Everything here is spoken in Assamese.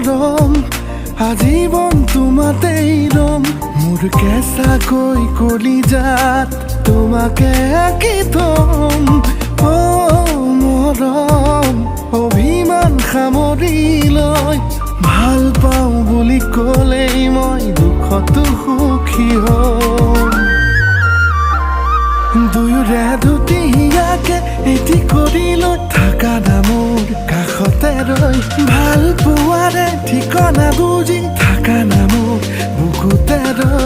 মৰম আজীৱন তোমাতেই ৰম মোৰ কেঁচাকৈ কলিজাত তোমাকে আঁকি থম মৰম অভিমান সামৰি লৈ ভাল পাওঁ বুলি ক'লেই মই দুখতো সুখী হ'ম দুয়োৰে দুটিয়াকে এটি কৰি লৈ থাকা নামৰ কাষতে ৰৈ ভাল পোৱাৰে ঠিকনা বুজি থাকা নামৰ বুকুতে ৰৈ